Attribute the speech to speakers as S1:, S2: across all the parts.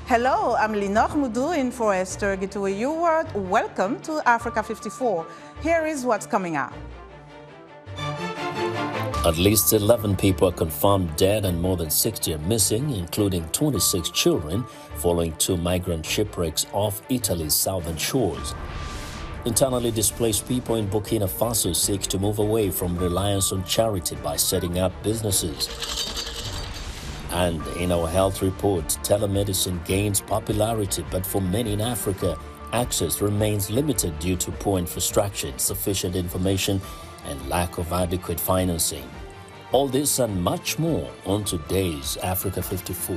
S1: Hello, I'm Linor Moudou in for Esther Gitwe-Ewart. Welcome to Africa 54. Here is what's coming up.
S2: At least 11 people are confirmed dead and more than 60 are missing, including 26 children, following 2 migrant shipwrecks off Italy's southern shores. Internally displaced people in Burkina Faso seek to move away from reliance on charity by setting up businesses. And in our health report, telemedicine gains popularity, but for many in Africa, access remains limited due to poor infrastructure, insufficient information, and lack of adequate financing. All this and much more on today's Africa 54.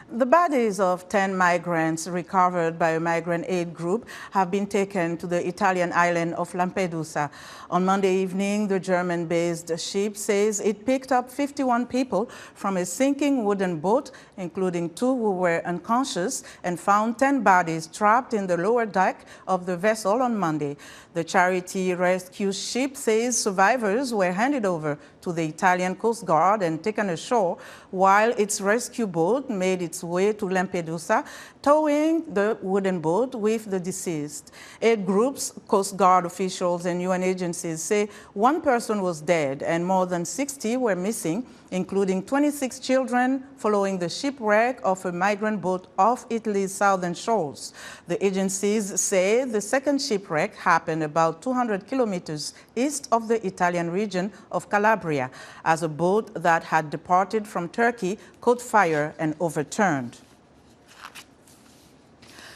S1: The bodies of 10 migrants recovered by a migrant aid group have been taken to the Italian island of Lampedusa. On Monday evening, the German-based ship says it picked up 51 people from a sinking wooden boat, including 2 who were unconscious, and found 10 bodies trapped in the lower deck of the vessel on Monday. The charity rescue ship says survivors were handed over to the Italian Coast Guard and taken ashore, while its rescue boat made its way to Lampedusa, towing the wooden boat with the deceased. Aid groups, Coast Guard officials, and UN agencies say 1 person was dead and more than 60 were missing, including 26 children, following the shipwreck of a migrant boat off Italy's southern shores. The agencies say the second shipwreck happened about 200 kilometers east of the Italian region of Calabria, as a boat that had departed from Turkey caught fire and overturned.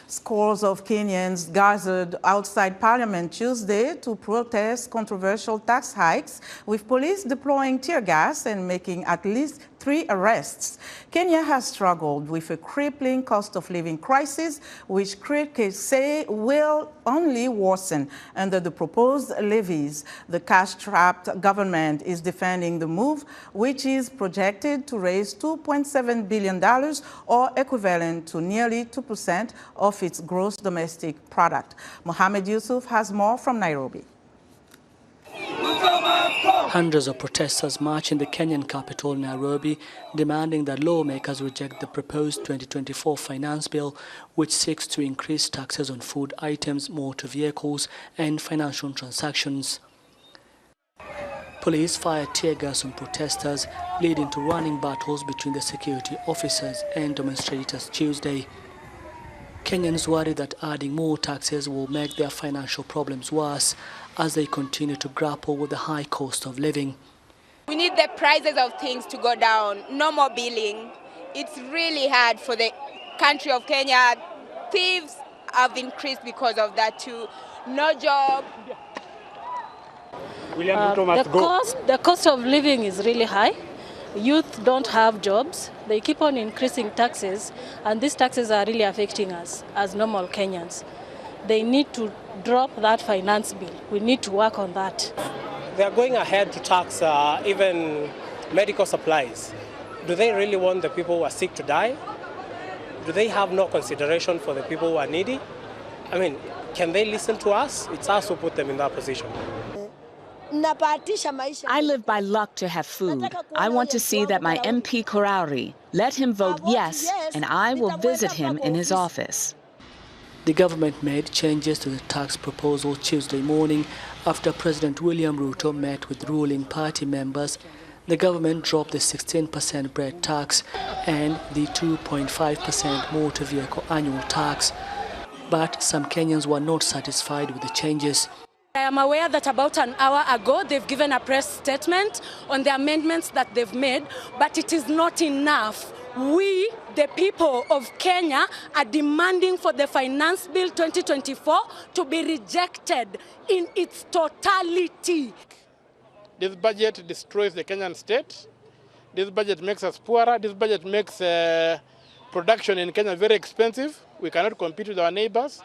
S1: Scores of Kenyans gathered outside Parliament Tuesday to protest controversial tax hikes, with police deploying tear gas and making at least 3 arrests. Kenya has struggled with a crippling cost of living crisis, which critics say will only worsen under the proposed levies. The cash-strapped government is defending the move, which is projected to raise $2.7 billion, or equivalent to nearly 2% of its gross domestic product. Mohammed Yusuf has more from Nairobi.
S3: Hundreds of protesters march in the Kenyan capital, Nairobi, demanding that lawmakers reject the proposed 2024 finance bill, which seeks to increase taxes on food items, motor vehicles, and financial transactions. Police fired tear gas on protesters, leading to running battles between the security officers and demonstrators Tuesday. Kenyans worry that adding more taxes will make their financial problems worse as they continue to grapple with the high cost of living.
S4: We need the prices of things to go down, no more billing. It's really hard for the country of Kenya. Thieves have increased because of that too. No job.
S5: The cost of living is really high. Youth don't have jobs. They keep on increasing taxes, and these taxes are really affecting us as normal Kenyans. They need to drop that finance bill. We need to work on that.
S6: They are going ahead to tax even medical supplies. Do they really want the people who are sick to die? Do they have no consideration for the people who are needy? I mean, can they listen to us? It's us who put them in that position.
S7: I live by luck to have food. I want to see that my MP Korauri. Let him vote yes, and I will visit him in his office.
S3: The government made changes to the tax proposal Tuesday morning after President William Ruto met with ruling party members. The government dropped the 16% bread tax and the 2.5% motor vehicle annual tax. But some Kenyans were not satisfied with the changes.
S5: I am aware that about an hour ago they've given a press statement on the amendments that they've made, but it is not enough. We, the people of Kenya, are demanding for the Finance Bill 2024 to be rejected in its totality.
S8: This budget destroys the Kenyan state. This budget makes us poorer. This budget makes production in Kenya very expensive. We cannot compete with our neighbors.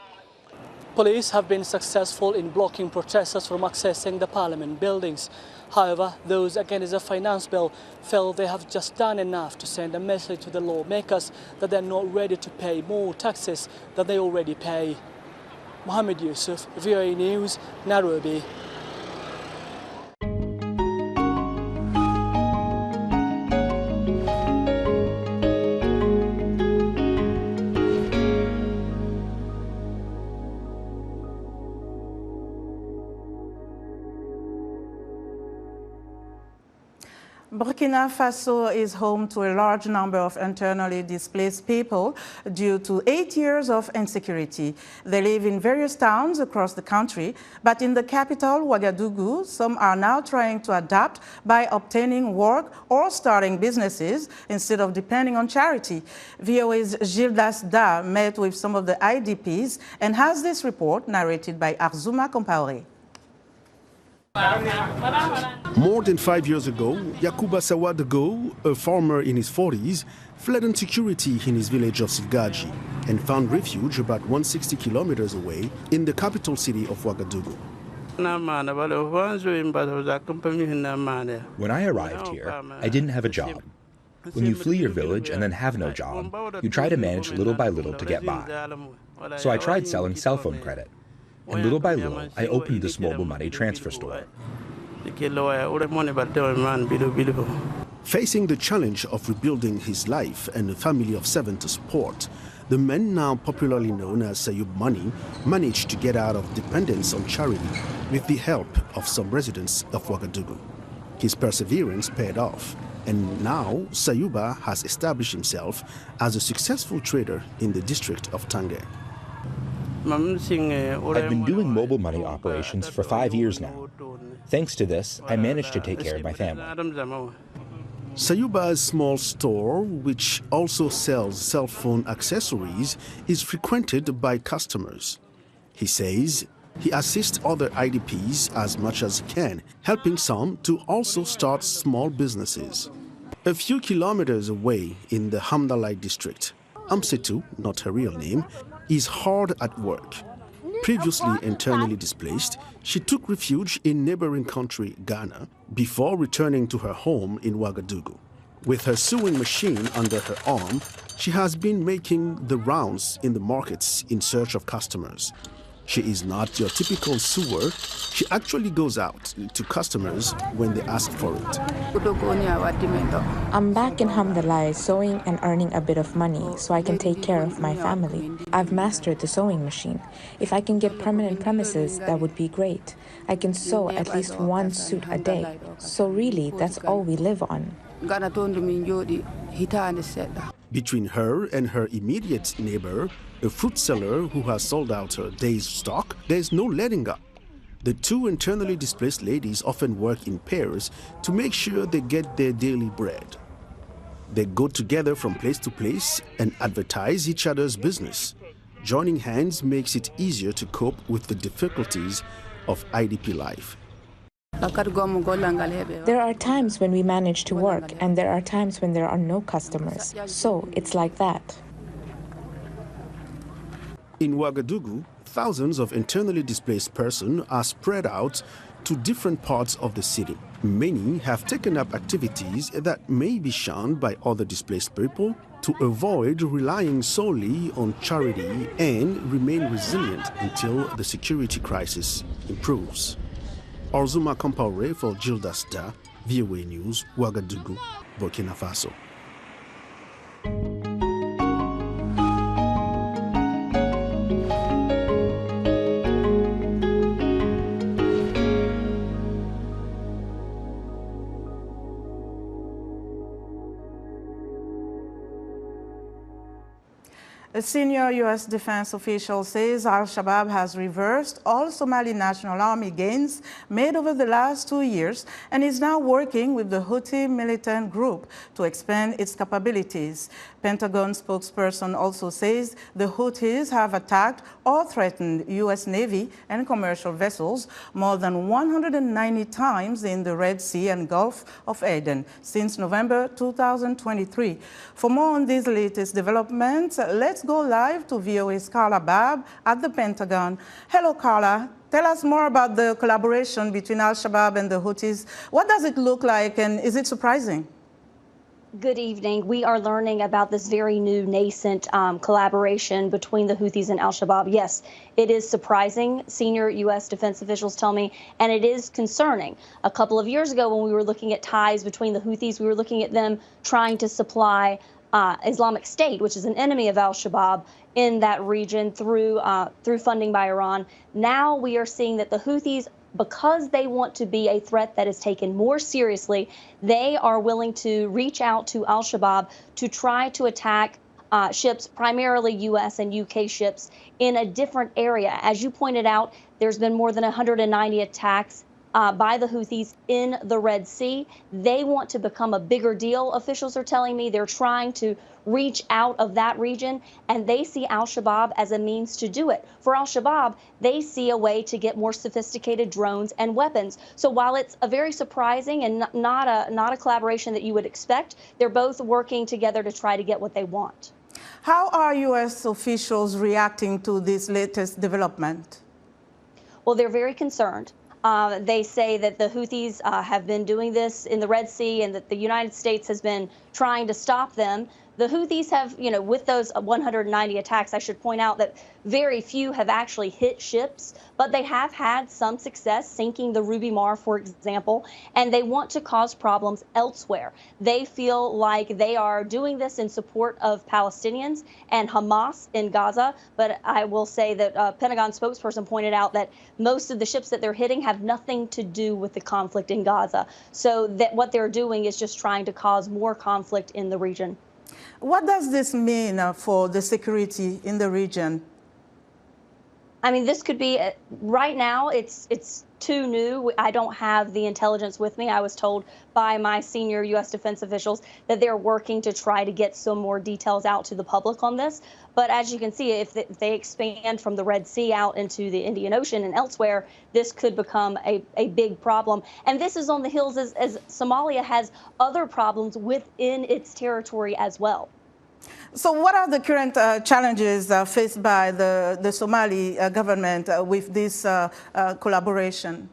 S3: Police have been successful in blocking protesters from accessing the parliament buildings. However, those against the finance bill feel they have just done enough to send a message to the lawmakers that they're not ready to pay more taxes than they already pay. Mohammed Yusuf, VOA News, Nairobi.
S1: Burkina Faso is home to a large number of internally displaced people due to 8 years of insecurity. They live in various towns across the country, but in the capital, Ouagadougou, some are now trying to adapt by obtaining work or starting businesses instead of depending on charity. VOA's Gildas Da met with some of the IDPs and has this report narrated by Arzouma Compaoré.
S9: More than 5 years ago, Yakuba Sawadogo, a farmer in his 40s, fled insecurity in his village of Silgaji and found refuge about 160 kilometers away in the capital city of Ouagadougou.
S10: When I arrived here, I didn't have a job. When you flee your village and then have no job, you try to manage little by little to get by. So I tried selling cell phone credit. And little by little, I opened this mobile money transfer store.
S9: Facing the challenge of rebuilding his life and a family of 7 to support, the man, now popularly known as Sayub Money, managed to get out of dependence on charity with the help of some residents of Ouagadougou. His perseverance paid off, and now Sayuba has established himself as a successful trader in the district of Tanguy.
S10: I've been doing mobile money operations for 5 years now. Thanks to this, I managed to take care of my family.
S9: Sayuba's small store, which also sells cell phone accessories, is frequented by customers. He says he assists other IDPs as much as he can, helping some to also start small businesses. A few kilometers away in the Hamdalai district, Amsetu, not her real name, is hard at work. Previously internally displaced, she took refuge in neighboring country Ghana before returning to her home in Ouagadougou. With her sewing machine under her arm, she has been making the rounds in the markets in search of customers. She is not your typical sewer. She actually goes out to customers when they ask for it.
S11: I'm back in Hamdalai sewing and earning a bit of money so I can take care of my family. I've mastered the sewing machine. If I can get permanent premises, that would be great. I can sew at least 1 suit a day. So really, that's all we live on.
S9: Between her and her immediate neighbor, a fruit seller who has sold out her day's stock, there's no letting up. The two internally displaced ladies often work in pairs to make sure they get their daily bread. They go together from place to place and advertise each other's business. Joining hands makes it easier to cope with the difficulties of IDP life.
S11: There are times when we manage to work, and there are times when there are no customers. So it's like that.
S9: In Ouagadougou, thousands of internally displaced persons are spread out to different parts of the city. Many have taken up activities that may be shunned by other displaced people to avoid relying solely on charity and remain resilient until the security crisis improves. Arzouma Compaoré for Gildas Da, VOA News, Ouagadougou, Burkina Faso.
S1: A senior U.S. defense official says Al-Shabab has reversed all Somali National Army gains made over the last 2 years and is now working with the Houthi militant group to expand its capabilities. Pentagon spokesperson also says the Houthis have attacked or threatened U.S. Navy and commercial vessels more than 190 times in the Red Sea and Gulf of Aden since November 2023. For more on these latest developments, let's go live to VOA's Carla Bab at the Pentagon. Hello, Carla. Tell us more about the collaboration between Al-Shabaab and the Houthis. What does it look like, and is it surprising?
S12: Good evening. We are learning about this very new nascent collaboration between the Houthis and Al-Shabab. Yes, it is surprising, senior U.S. defense officials tell me, and it is concerning. A couple of years ago when we were looking at ties between the Houthis, we were looking at them trying to supply Islamic State, which is an enemy of Al-Shabaab, in that region through funding by Iran. Now we are seeing that the Houthis, because they want to be a threat that is taken more seriously, they are willing to reach out to Al-Shabaab to try to attack ships, primarily U.S. and U.K. ships, in a different area. As you pointed out, there's been more than 190 attacks by the Houthis in the Red Sea. They want to become a bigger deal, officials are telling me. They're trying to reach out of that region, and they see Al-Shabaab as a means to do it. For Al-Shabaab, they see a way to get more sophisticated drones and weapons. So while it's a very surprising and not a collaboration that you would expect, they're both working together to try to get what they want.
S1: How are U.S. officials reacting to this latest development?
S12: Well, they're very concerned. They say that the Houthis have been doing this in the Red Sea and that the United States has been trying to stop them. The Houthis have, with those 190 attacks, I should point out that very few have actually hit ships, but they have had some success sinking the Ruby Mar, for example, and they want to cause problems elsewhere. They feel like they are doing this in support of Palestinians and Hamas in Gaza, but I will say that a Pentagon spokesperson pointed out that most of the ships that they're hitting have nothing to do with the conflict in Gaza. So that what they're doing is just trying to cause more conflict in the region.
S1: What does this mean for the security in the region?
S12: I mean, this could be, right now, it's too new. I don't have the intelligence with me. I was told by my senior U.S. defense officials that they're working to try to get some more details out to the public on this. But as you can see, if they expand from the Red Sea out into the Indian Ocean and elsewhere, this could become a big problem. And this is on the heels as Somalia has other problems within its territory as well.
S1: So what are the current challenges faced by the Somali government with this collaboration?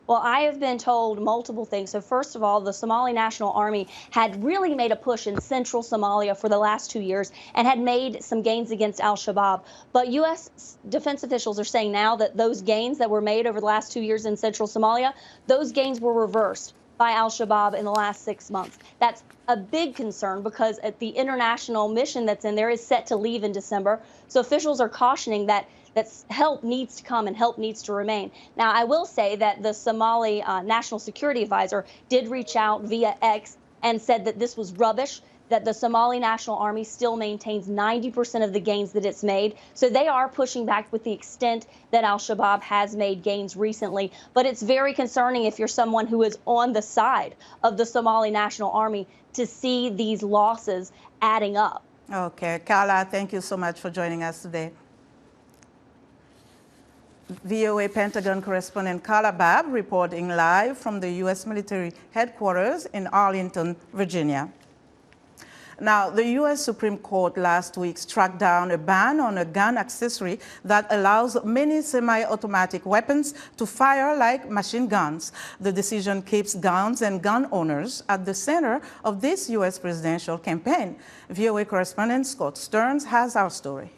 S12: Well, I have been told multiple things. So first of all, the Somali National Army had really made a push in central Somalia for the last 2 years and had made some gains against Al-Shabaab. But U.S. defense officials are saying now that those gains that were made over the last 2 years in central Somalia, those gains were reversed by Al-Shabaab in the last 6 months. That's a big concern because the international mission that's in there is set to leave in December. So officials are cautioning that help needs to come and help needs to remain. Now, I will say that the Somali National Security Advisor did reach out via X and said that this was rubbish, that the Somali National Army still maintains 90% of the gains that it's made. So they are pushing back with the extent that Al-Shabaab has made gains recently. But it's very concerning if you're someone who is on the side of the Somali National Army to see these losses adding up.
S1: Okay, Carla, thank you so much for joining us today. VOA Pentagon correspondent Carla Babb reporting live from the U.S. military headquarters in Arlington, Virginia. Now, the U.S. Supreme Court last week struck down a ban on a gun accessory that allows many semi-automatic weapons to fire like machine guns. The decision keeps guns and gun owners at the center of this U.S. presidential campaign. VOA correspondent Scott Stearns has our story.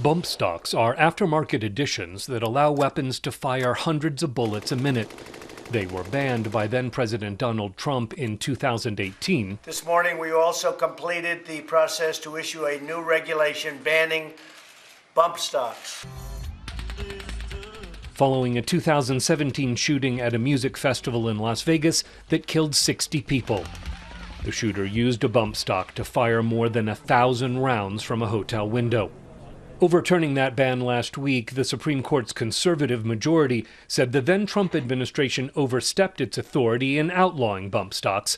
S13: Bump stocks are aftermarket additions that allow weapons to fire hundreds of bullets a minute. They were banned by then-President Donald Trump in 2018.
S14: This morning, we also completed the process to issue a new regulation banning bump stocks.
S13: Following a 2017 shooting at a music festival in Las Vegas that killed 60 people. The shooter used a bump stock to fire more than 1,000 rounds from a hotel window. Overturning that ban last week, the Supreme Court's conservative majority said the then-Trump administration overstepped its authority in outlawing bump stocks.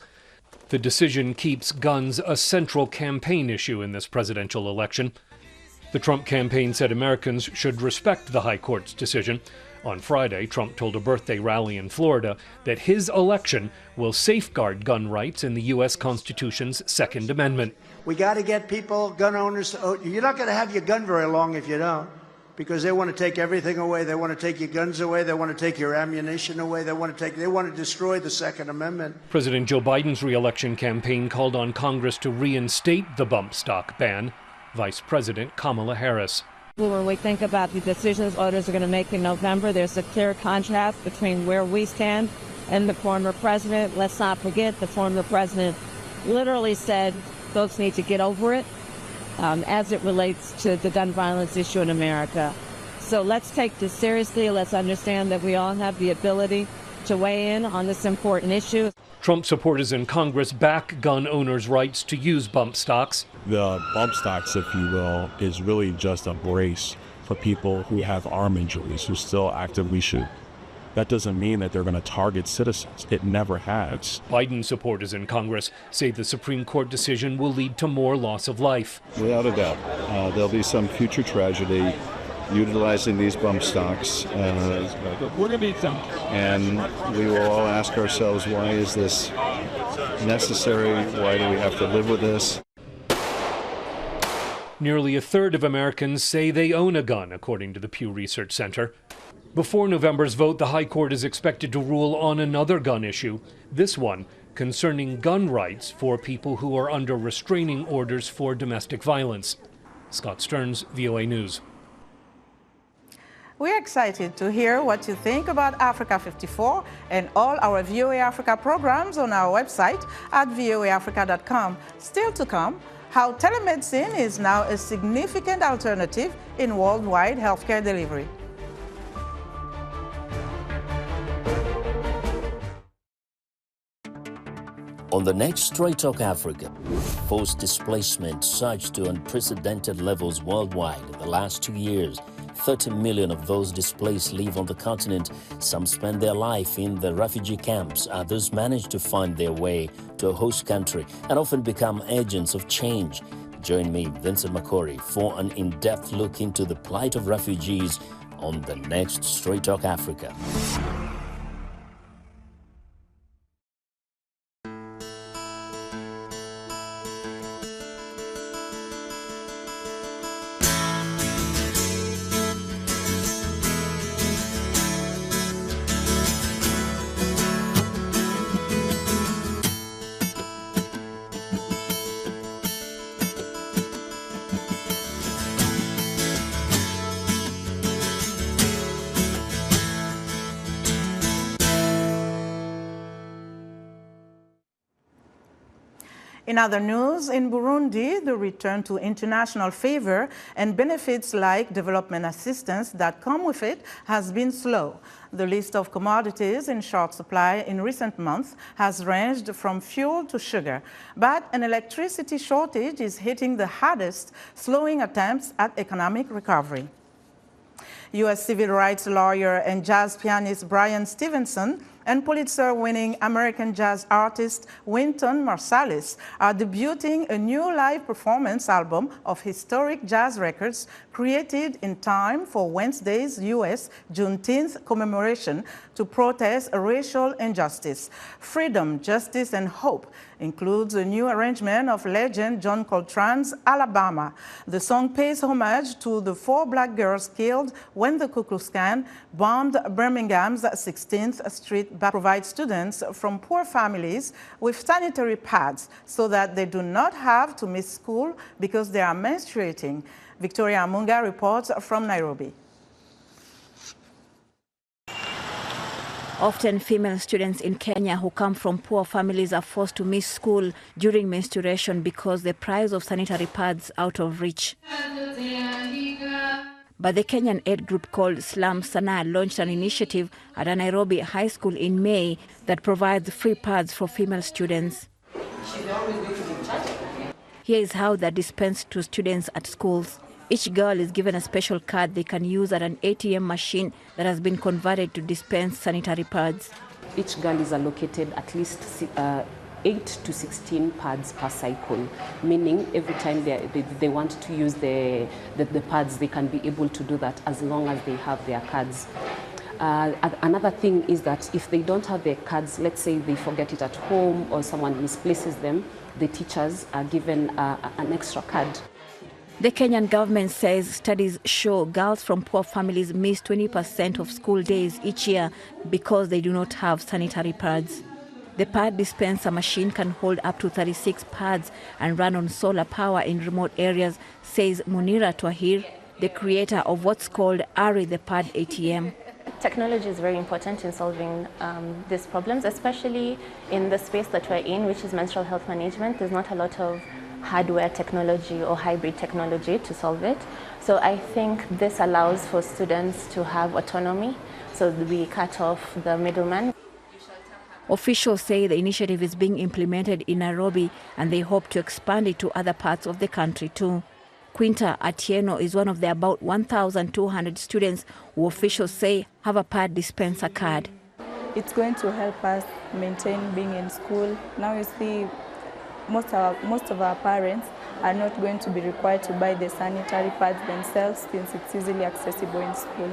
S13: The decision keeps guns a central campaign issue in this presidential election. The Trump campaign said Americans should respect the High Court's decision. On Friday, Trump told a birthday rally in Florida that his election will safeguard gun rights in the U.S. Constitution's Second Amendment.
S14: We got to get people, gun owners, you're not going to have your gun very long if you don't. because they want to take everything away. They want to take your guns away. They want to take your ammunition away. They want to destroy the Second Amendment.
S13: President Joe Biden's re-election campaign called on Congress to reinstate the bump stock ban. Vice President Kamala Harris.
S15: When we think about the decisions others are going to make in November, there's a clear contrast between where we stand and the former president. Let's not forget the former president literally said folks need to get over it. As it relates to the gun violence issue in America. So let's take this seriously. Let's understand that we all have the ability to weigh in on this important issue.
S13: Trump supporters in Congress back gun owners' rights to use bump stocks.
S16: The bump stocks, if you will, is really just a brace for people who have arm injuries, who still actively shoot. That doesn't mean that they're going to target citizens. It never has.
S13: Biden supporters in Congress say the Supreme Court decision will lead to more loss of life.
S17: Without a doubt. There'll be some future tragedy utilizing these bump stocks. And we will all ask ourselves, why is this necessary? Why do we have to live with this?
S13: Nearly a third of Americans say they own a gun, according to the Pew Research Center. Before November's vote, the High Court is expected to rule on another gun issue, this one concerning gun rights for people who are under restraining orders for domestic violence. Scott Stearns, VOA News.
S1: We're excited to hear what you think about Africa 54 and all our VOA Africa programs on our website at voaafrica.com. Still to come, how telemedicine is now a significant alternative in worldwide healthcare delivery.
S2: On the next Straight Talk Africa, forced displacement surged to unprecedented levels worldwide in the last 2 years. 30 million of those displaced live on the continent. Some spend their life in the refugee camps. Others manage to find their way to a host country and often become agents of change. Join me, Vincent Makori, for an in-depth look into the plight of refugees on the next Straight Talk Africa.
S1: In other news, in Burundi, the return to international favor and benefits like development assistance that come with it has been slow. The list of commodities in short supply in recent months has ranged from fuel to sugar. But an electricity shortage is hitting the hardest, slowing attempts at economic recovery. U.S. civil rights lawyer and jazz pianist Brian Stevenson and Pulitzer-winning American jazz artist Wynton Marsalis are debuting a new live performance album of historic jazz records created in time for Wednesday's U.S. Juneteenth commemoration to protest racial injustice. Freedom, Justice, and Hope includes a new arrangement of legend John Coltrane's Alabama. The song pays homage to the 4 black girls killed when the Ku Klux Klan bombed Birmingham's 16th Street, provide students from poor families with sanitary pads so that they do not have to miss school because they are menstruating. Victoria Amunga reports from Nairobi.
S18: Often female students in Kenya who come from poor families are forced to miss school during menstruation because the price of sanitary pads out of reach. But the Kenyan aid group called Slum Sana launched an initiative at a Nairobi high school in May that provides free pads for female students. Here is how they're dispensed to students at schools. Each girl is given a special card they can use at an ATM machine that has been converted to dispense sanitary pads.
S19: Each girl is allocated at least 8 to 16 pads per cycle, meaning every time they want to use the pads, they can be able to do that as long as they have their cards. Another thing is that if they don't have their cards, let's say they forget it at home or someone misplaces them, the teachers are given an extra card.
S18: The Kenyan government says studies show girls from poor families miss 20% of school days each year because they do not have sanitary pads. The pad dispenser machine can hold up to 36 pads and run on solar power in remote areas, says Munira Twahir, the creator of what's called Ari the Pad ATM.
S20: Technology is very important in solving these problems, especially in the space that we're in, which is menstrual health management. There's not a lot of hardware technology or hybrid technology to solve it. So I think this allows for students to have autonomy, so we cut off the middleman.
S18: Officials say the initiative is being implemented in Nairobi and they hope to expand it to other parts of the country too. Quinta Atieno is one of the about 1,200 students who officials say have a pad dispenser card.
S21: It's going to help us maintain being in school. Now you see most of our parents are not going to be required to buy the sanitary pads themselves since it's easily accessible in school.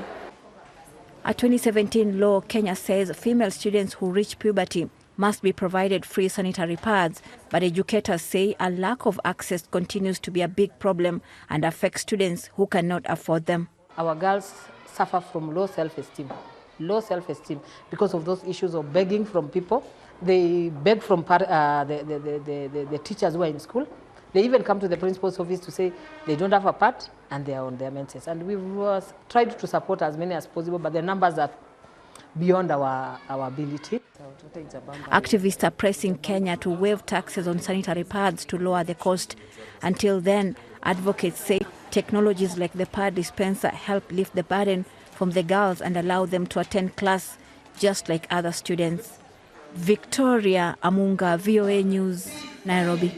S18: A 2017 law, Kenya says female students who reach puberty must be provided free sanitary pads, but educators say a lack of access continues to be a big problem and affects students who cannot afford them.
S22: Our girls suffer from low self-esteem because of those issues of begging from people. They beg from the teachers who are in school. They even come to the principal's office to say they don't have a pad and they are on their menses. And we've tried to support as many as possible, but the numbers are beyond our ability.
S18: Activists are pressing Kenya to waive taxes on sanitary pads to lower the cost. Until then, advocates say technologies like the pad dispenser help lift the burden from the girls and allow them to attend class just like other students. Victoria Amunga, VOA News, Nairobi.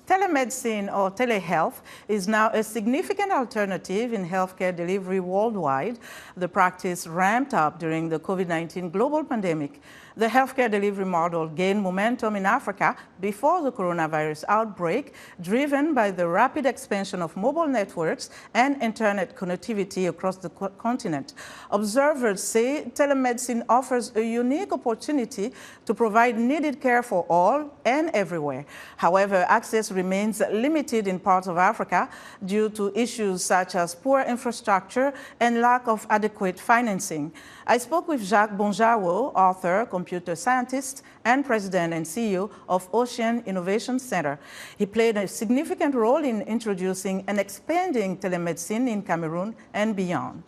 S1: Telemedicine or telehealth is now a significant alternative in healthcare delivery worldwide. The practice ramped up during the COVID-19 global pandemic. The healthcare delivery model gained momentum in Africa before the coronavirus outbreak, driven by the rapid expansion of mobile networks and internet connectivity across the continent. Observers say telemedicine offers a unique opportunity to provide needed care for all and everywhere. However, access remains limited in parts of Africa due to issues such as poor infrastructure and lack of adequate financing. I spoke with Jacques Bonjawo, author, computer scientist, and president and CEO of Ocean Innovation Center. He played a significant role in introducing and expanding telemedicine in Cameroon and beyond.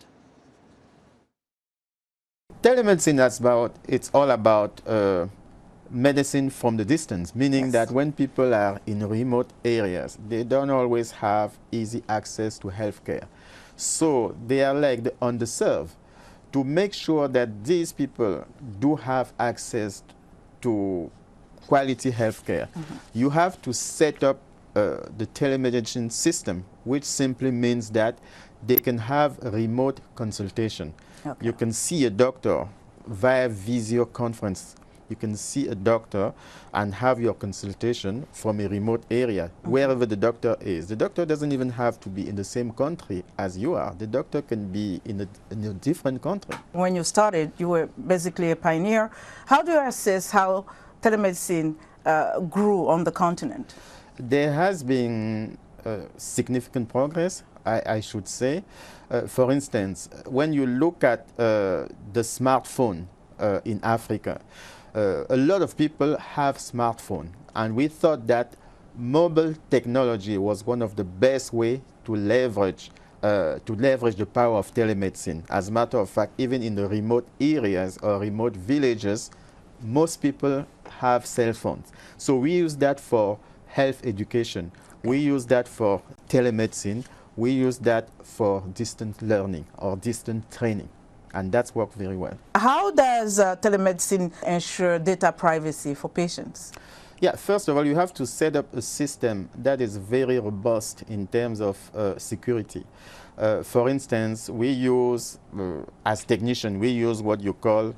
S23: Telemedicine, it's all about medicine from the distance, meaning that when people are in remote areas, they don't always have easy access to healthcare. So they are like the underserved. To make sure that these people do have access to quality healthcare, you have to set up the telemedicine system, which simply means that they can have remote consultation. Okay. You can see a doctor via video conference. You can see a doctor and have your consultation from a remote area, wherever the doctor is. The doctor doesn't even have to be in the same country as you are. The doctor can be in a different country. When you started, you were basically a pioneer. How do you assess how telemedicine grew on the continent? There has been significant progress, I should say. For instance, when you look at the smartphone in Africa, a lot of people have smartphones, and we thought that mobile technology was one of the best ways to leverage the power of telemedicine. As a matter of fact, even in the remote areas or remote villages, most people have cell phones. So we use that for health education. We use that for telemedicine. We use that for distant learning or distant training. And that's worked very well. How does telemedicine ensure data privacy for patients? Yeah, first of all, you have to set up a system that is very robust in terms of security. For instance, we use, as technicians, we use what you call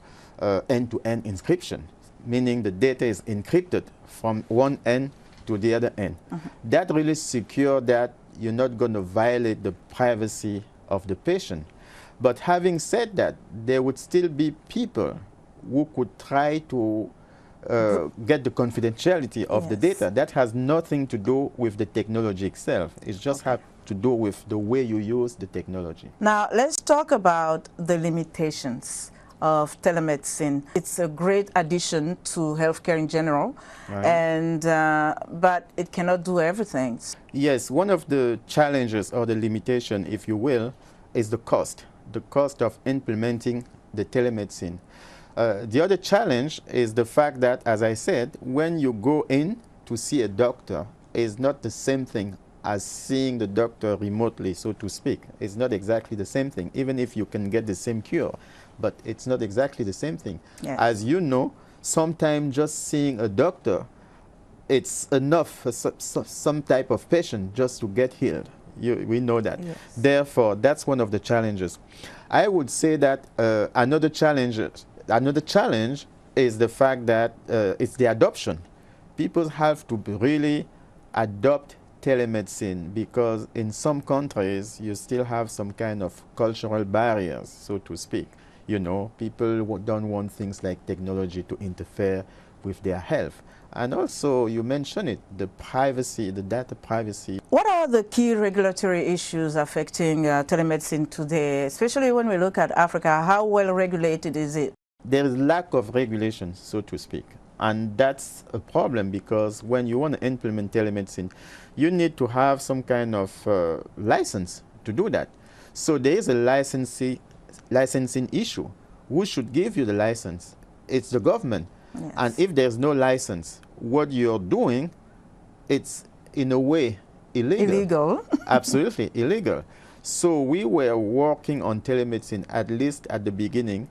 S23: end-to-end encryption, meaning the data is encrypted from one end to the other end. That really secures that you're not going to violate the privacy of the patient. But having said that, there would still be people who could try to get the confidentiality of the data. That has nothing to do with the technology itself. It just has to do with the way you use the technology.
S1: Now, let's talk about the limitations of telemedicine. It's a great addition to healthcare in general, and but it cannot do everything.
S23: Yes, one of the challenges or the limitation, if you will, is the cost of implementing the telemedicine. The other challenge is the fact that, as I said, when you go in to see a doctor, it's not the same thing as seeing the doctor remotely, so to speak. It's not exactly the same thing, even if you can get the same cure, but it's not exactly the same thing.
S1: Yes.
S23: As you know, sometimes just seeing a doctor, it's enough for some type of patient just to get healed. We know that.
S1: Yes.
S23: Therefore, that's one of the challenges. I would say that another challenge is the fact that it's the adoption. People have to really adopt telemedicine, because in some countries you still have some kind of cultural barriers, so to speak. You know, people don't want things like technology to interfere with their health. And also, you mentioned it, the privacy, the data privacy.
S1: What are the key regulatory issues affecting telemedicine today, especially when we look at Africa? How well regulated is it?
S23: There is lack of regulation, so to speak. And that's a problem, because when you want to implement telemedicine, you need to have some kind of license to do that. So there is a licensing issue. Who should give you the license? It's the government.
S1: Yes.
S23: And if there's no license, what you're doing, it's in a way illegal.
S1: Illegal.
S23: Absolutely illegal. So we were working on telemedicine, at least at the beginning,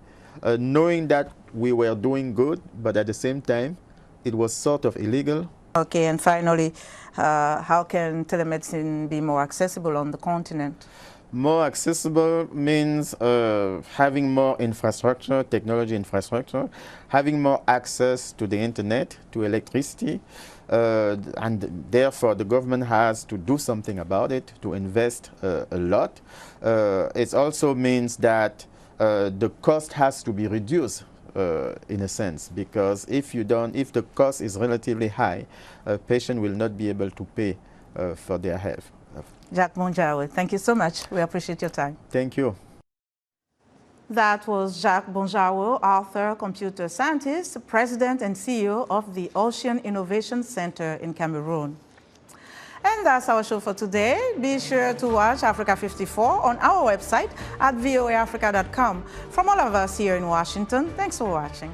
S23: knowing that we were doing good, but at the same time, it was sort of illegal.
S1: Okay, and finally, how can telemedicine be more accessible on the continent?
S23: More accessible means having more infrastructure, technology infrastructure, having more access to the internet, to electricity, and therefore the government has to do something about it, to invest a lot. It also means that the cost has to be reduced in a sense, because if the cost is relatively high, a patient will not be able to pay for their health.
S1: Jacques Bonjawe, thank you so much. We appreciate your time.
S23: Thank you.
S1: That was Jacques Bonjawe, author, computer scientist, president and CEO of the Ocean Innovation Center in Cameroon. And that's our show for today. Be sure to watch Africa 54 on our website at voaafrica.com. From all of us here in Washington, thanks for watching.